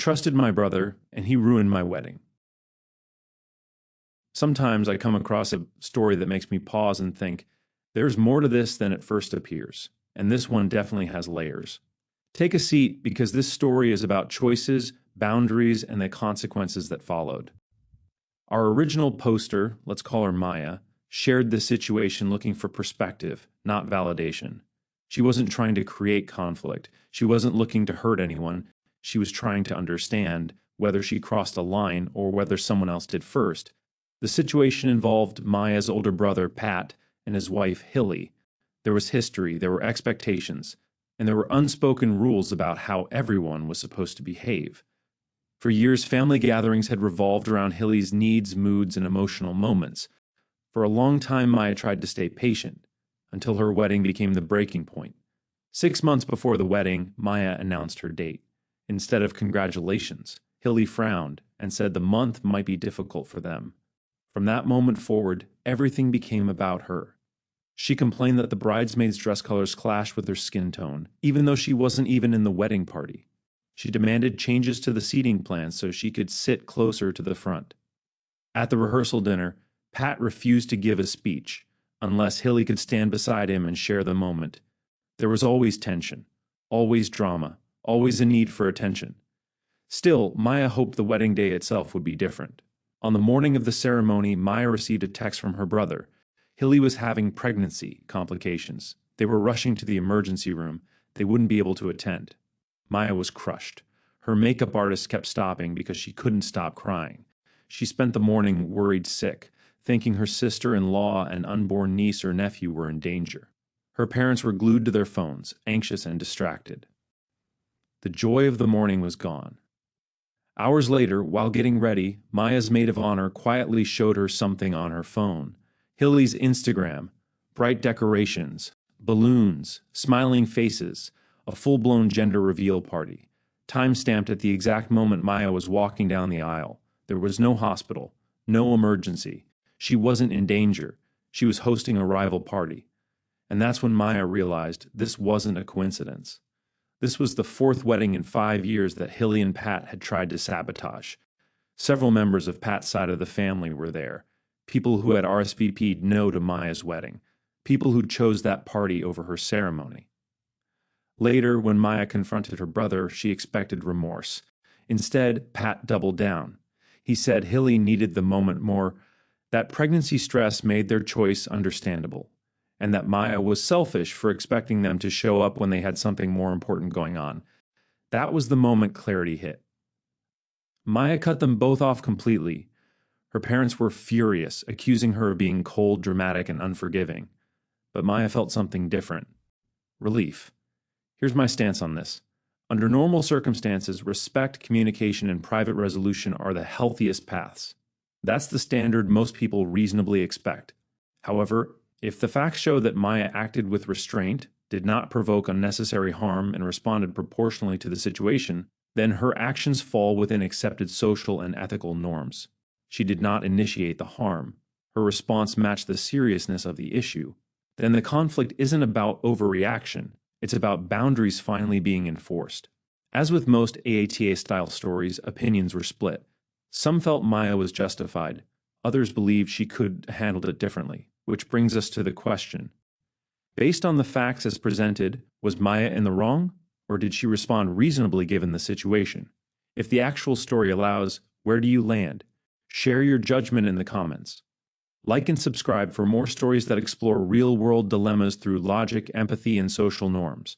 Trusted my brother, and he ruined my wedding. Sometimes I come across a story that makes me pause and think, there's more to this than it first appears, and this one definitely has layers. Take a seat because this story is about choices, boundaries, and the consequences that followed. Our original poster, let's call her Maya, shared this situation looking for perspective, not validation. She wasn't trying to create conflict. She wasn't looking to hurt anyone. She was trying to understand whether she crossed a line or whether someone else did first. The situation involved Maya's older brother, Pat, and his wife, Hilly. There was history, there were expectations, and there were unspoken rules about how everyone was supposed to behave. For years, family gatherings had revolved around Hilly's needs, moods, and emotional moments. For a long time, Maya tried to stay patient, until her wedding became the breaking point. 6 months before the wedding, Maya announced her date. Instead of congratulations, Hilly frowned and said the month might be difficult for them. From that moment forward, everything became about her. She complained that the bridesmaids' dress colors clashed with her skin tone, even though she wasn't even in the wedding party. She demanded changes to the seating plan so she could sit closer to the front. At the rehearsal dinner, Pat refused to give a speech unless Hilly could stand beside him and share the moment. There was always tension, always drama, always a need for attention. Still, Maya hoped the wedding day itself would be different. On the morning of the ceremony, Maya received a text from her brother. Hilly was having pregnancy complications. They were rushing to the emergency room. They wouldn't be able to attend. Maya was crushed. Her makeup artist kept stopping because she couldn't stop crying. She spent the morning worried sick, thinking her sister-in-law and unborn niece or nephew were in danger. Her parents were glued to their phones, anxious and distracted. The joy of the morning was gone. Hours later, while getting ready, Maya's maid of honor quietly showed her something on her phone. Hilly's Instagram, bright decorations, balloons, smiling faces, a full-blown gender reveal party. Time-stamped at the exact moment Maya was walking down the aisle. There was no hospital, no emergency. She wasn't in danger. She was hosting a rival party. And that's when Maya realized this wasn't a coincidence. This was the fourth wedding in 5 years that Hilly and Pat had tried to sabotage. Several members of Pat's side of the family were there, people who had RSVP'd no to Maya's wedding, people who chose that party over her ceremony. Later, when Maya confronted her brother, she expected remorse. Instead, Pat doubled down. He said Hilly needed the moment more, that pregnancy stress made their choice understandable, and that Maya was selfish for expecting them to show up when they had something more important going on. That was the moment clarity hit. Maya cut them both off completely. Her parents were furious, accusing her of being cold, dramatic, and unforgiving. But Maya felt something different. Relief. Here's my stance on this. Under normal circumstances, respect, communication, and private resolution are the healthiest paths. That's the standard most people reasonably expect. However, if the facts show that Maya acted with restraint, did not provoke unnecessary harm, and responded proportionally to the situation, then her actions fall within accepted social and ethical norms. She did not initiate the harm. Her response matched the seriousness of the issue. Then the conflict isn't about overreaction. It's about boundaries finally being enforced. As with most AATA-style stories, opinions were split. Some felt Maya was justified. Others believed she could have handled it differently. Which brings us to the question. Based on the facts as presented, was Maya in the wrong, or did she respond reasonably given the situation? If the actual story allows, where do you land? Share your judgment in the comments. Like and subscribe for more stories that explore real-world dilemmas through logic, empathy, and social norms.